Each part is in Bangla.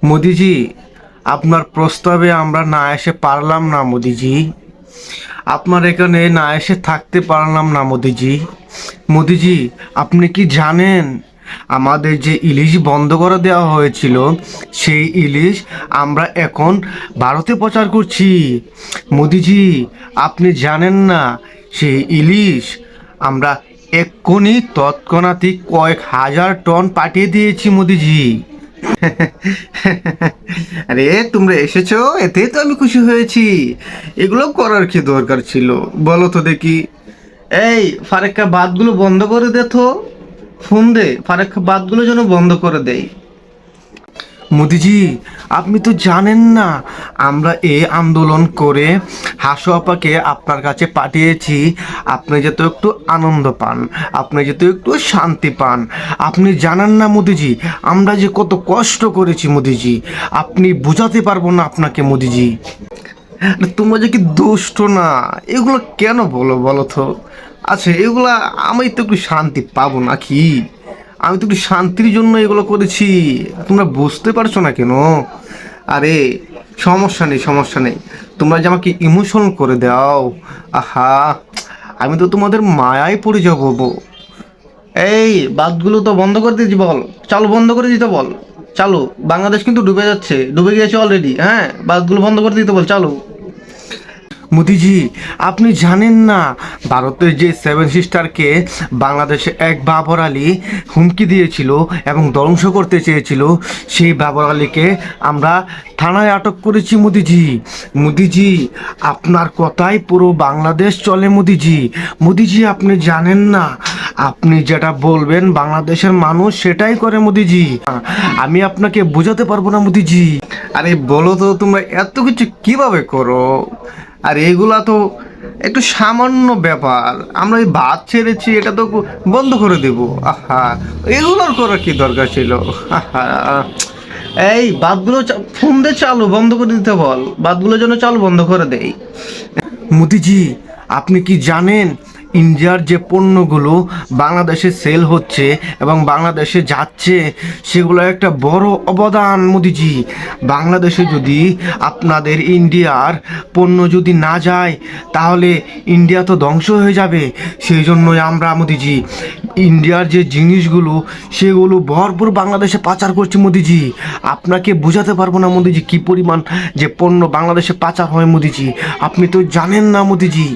মোদিজি, আপনার প্রস্তাবে আমরা না এসে পারলাম না মোদিজি। আপনার এখানে না এসে থাকতে পারলাম না মোদিজি। মোদিজি, আপনি কি জানেন আমাদের যে ইলিশ বন্ধ করে দেওয়া হয়েছিল, সেই ইলিশ আমরা এখন ভারতে পাচার করছি। মোদিজি, আপনি জানেন না সেই ইলিশ আমরা এক্ষুনি তৎক্ষণাৎই কয়েক হাজার টন পাঠিয়ে দিয়েছি মোদিজি। আরে তোমরা এসেছো, এতেই তো আমি খুশি হয়েছি। এগুলো করার কি দরকার ছিল বলো তো দেখি। এই ফারেক্কা বাতগুলো বন্ধ করে দে তো। ফোন দে, ফারেক্কা বাতগুলো যেন বন্ধ করে দেয়। মোদিজি, আপনি তো জানেন না আমরা এই আন্দোলন করে হাসু আপাকে আপনার কাছে পাঠিয়েছি। আপনি যাতে একটু আনন্দ পান, আপনি যাতে একটু শান্তি পান। আপনি জানেন না মোদিজি, আমরা যে কত কষ্ট করেছি মোদিজি, আপনি বোঝাতে পারবো না আপনাকে মোদিজি। তোমরা যে কি দুষ্ট না, এগুলো কেন বলো বলো তো। আচ্ছা এগুলা আমি তো একটু শান্তি পাবো নাকি? আমি তো একটু শান্তির জন্য এগুলো করেছি, তোমরা বুঝতে পারছো না কেন? আরে সমস্যা নেই, সমস্যা নেই, তোমরা যে আমাকে ইমোশন করে দাও। আহা, আমি তো তোমাদের মায়ায় পড়ে যাবো। এই বাতগুলো তো বন্ধ করে দিয়েছি, বল চালু বন্ধ করে দিতে বল। চালু, বাংলাদেশ কিন্তু ডুবে যাচ্ছে, ডুবে গিয়েছে অলরেডি। হ্যাঁ, বাতগুলো বন্ধ করে দিতে বল, চালু। মোদিজি, আপনি জানেন না ভারতের যে সেভেন সিস্টারকে বাংলাদেশে এক বাবর আলী হুমকি দিয়েছিল এবং ধ্বংস করতে চেয়েছিল, সেই বাবর আলীকে আমরা থানায় আটক করেছি মোদিজি। মোদিজি, আপনার কথাই পুরো বাংলাদেশ চলে মোদিজি। মোদিজি, আপনি জানেন না, আপনি যেটা বলবেন বাংলাদেশের মানুষ সেটাই করে মোদিজি। আমি আপনাকে বোঝাতে পারবো না মোদিজি। আরে বলো তো, তোমরা এত কিছু কিভাবে করো? আর এগুলা তো একটু সামান্য ব্যাপার, আমরা এই ভাত ছেড়েছি এটা তো বন্ধ করে দেব। আহা, এগুলোর করার কি দরকার ছিল? আহা, এই বাতগুলো ফোন দিয়ে চালু বন্ধ করে দিতে বল, বাতগুলো যেন চালু বন্ধ করে দেয়। মোদিজি, আপনি কি জানেন ইন্ডিয়ার যে পণ্যগুলো বাংলাদেশে সেল হচ্ছে এবং বাংলাদেশে যাচ্ছে, সেগুলো একটা বড় অবদান মোদিজি। বাংলাদেশে যদি আপনাদের ইন্ডিয়ার পণ্য যদি না যায়, তাহলে ইন্ডিয়া তো ধ্বংস হয়ে যাবে। সেই জন্যই আমরা মোদিজি ইন্ডিয়ার যে জিনিসগুলো সেগুলো ভরপুর বাংলাদেশে পাচার করছি মোদিজি। আপনাকে বোঝাতে পারবো না মোদিজি কী পরিমাণ যে পণ্য বাংলাদেশে পাচার হয় মোদিজি, আপনি তো জানেন না মোদিজি।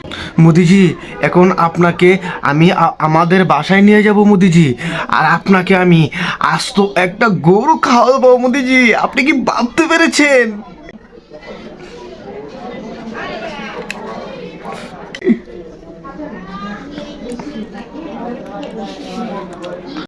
মোদিজি, এখন আপনাকে আমি আমাদের বাসায় নিয়ে যাব মোদিজি, আর আপনাকে আমি আস্ত একটা গরু খাওয়াবো মোদিজি। আপনি কি ভাবতে পেরেছেন?